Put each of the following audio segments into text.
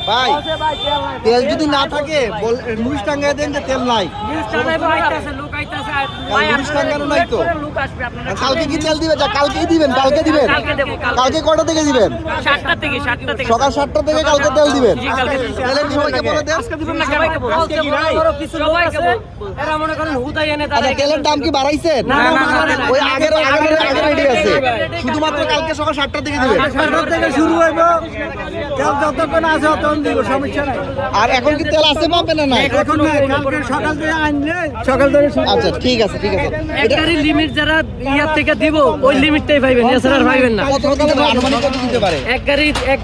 ভাই তেল যদি না থাকে মুড়িশ টাঙ্গায় দেন যে তেল নাই। মুড়িশ টাঙ্গানো নাই তো, কালকে কি তেল দিবে? কালকেই দিবেন, কালকে দিবেন। কালকে কটা থেকে দিবেন? সকাল 7টা থেকে কালকে তেল দিবেন। তেলের সময়টা বলে দেন। আচ্ছা, তেলের দাম কি বাড়াইছেন? ওই আগের রেডি আছে, শুধুমাত্র কালকে সকাল 7টা থেকে দিবেন। 7টা থেকে শুরু হইব, তেল যতক্ষণ আছে ততক্ষণ দিব, সমস্যা নাই। আর এখন কি তেল আছে পাবে না? না, এখন না, কালকে সকাল থেকে আনলে সকাল থেকে। আচ্ছা, ঠিক আছে, ঠিক আছে। এটারই লিমিট যারা ইয়ার থেকে দিব ওই লিমিটটাই পাইবেন, এছাড়া আর পাইবেন না। কত আনুমানিক কত দিতে পারে? এক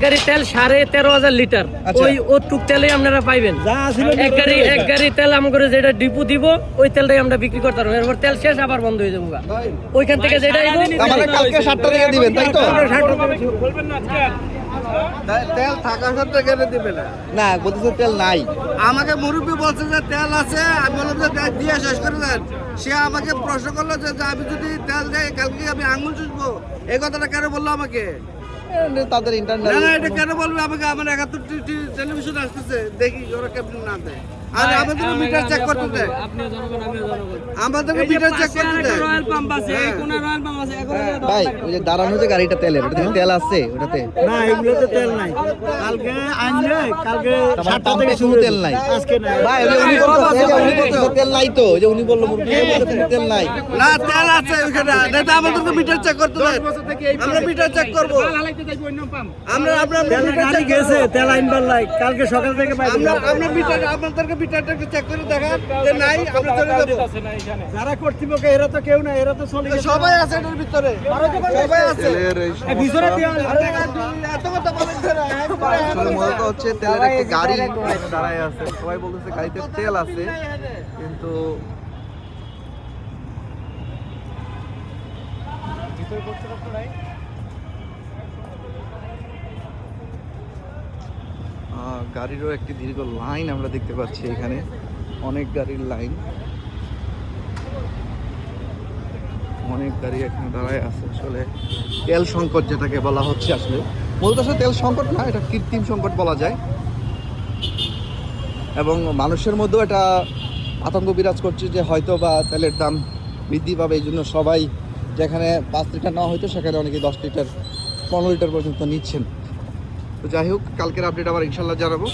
গাড়ি তেল 13,500 লিটার, ওই টুক তেলেই আপনারা পাইবেন। এক গাড়ি তেল আমাদের যেটা ডিপু দিব ওই তেলটাই আমরা বিক্রি করতে পারবো। এরপর তেল শেষ আবার বন্ধ হয়ে যাবো। ওইখান থেকে যেটা মানে কালকে 7টা থেকে দিবেন, তাই তো? তেল থাকা সত্ত্বেও কেন দিবে না? না, বলতেছে তেল নাই। আমাকে মুরব্বী বলছে যে তেল আছে, আমি বললাম যে দিয়ে শেষ করে দেন। সে আমাকে প্রশ্ন করলো যে আমি যদি তেল দেয় কালকে আমি আঙুল চুষবো, এই কথাটা কেন বললো আমাকে? তাদের ইন্টারনেট না, এটা কেন বলবে আমাকে? আমার 71 টেলিভিশন আসতেছে, দেখি ওরা কেমন না দেয়। আর আমাদের মিটার চেক করতে দেয়, আমাদেরকে মিটার চেক করতে দেয়। ভাই ওই যে দাঁড়ানো যে গাড়িটা তেলের, ওটাতে তেল আছে? ওটাতে না, এগুলোতে তেল নাই। কালকে আনলে কালকে 7টা থেকে শুরু তেল নাই আজকে নাই। ভাই ওই যে উনি বলতেছে তেল নাই তো, ওই যে উনি বললো তেল নাই। না, তেল আছে ওইখানে, এটা আমাদেরকে মিটার চেক করতে দেয়। আমরা মিটার চেক করবো, আমরা গাড়ি গেছে তেল আনবার লাই, কালকে সকাল থেকে আমরা মিটার আমাদেরকে মিটারটা চেক করে দেখান যে নাই, আমরা চলে যাবো। যারা কর্তৃপক্ষ এরা তো কেউ না, এরা তো চলে গেছে। সবাই আছে এটার ভিতরে, সবাই আছে ভিতরে এত কথা বলেন না। আসলে মূলত হচ্ছে তেলের একটা গাড়ি দাঁড়ায় আছে, সবাই বলতেছে গাড়িতে তেল আছে, কিন্তু গাড়িরও একটি দীর্ঘ লাইন আমরা দেখতে পাচ্ছি এখানে, অনেক গাড়ির লাইন, অনেক গাড়ি এখানে দাঁড়ায় আছে। আসলে তেল সংকট যেটাকে বলা হচ্ছে, আসলে মূলত আসলে তেল সংকট না, এটা কৃত্রিম সংকট বলা যায়। এবং মানুষের মধ্যেও এটা আতঙ্ক বিরাজ করছে যে হয়তো বা তেলের দাম বৃদ্ধি পাবে, এই জন্য সবাই যেখানে 5 লিটার নেওয়া হয়তো সেখানে অনেকে 10 লিটার 15 লিটার পর্যন্ত নিচ্ছেন। তো যাই হোক, কালকের আপডেট আবার ইনশাল্লাহ জানাবো।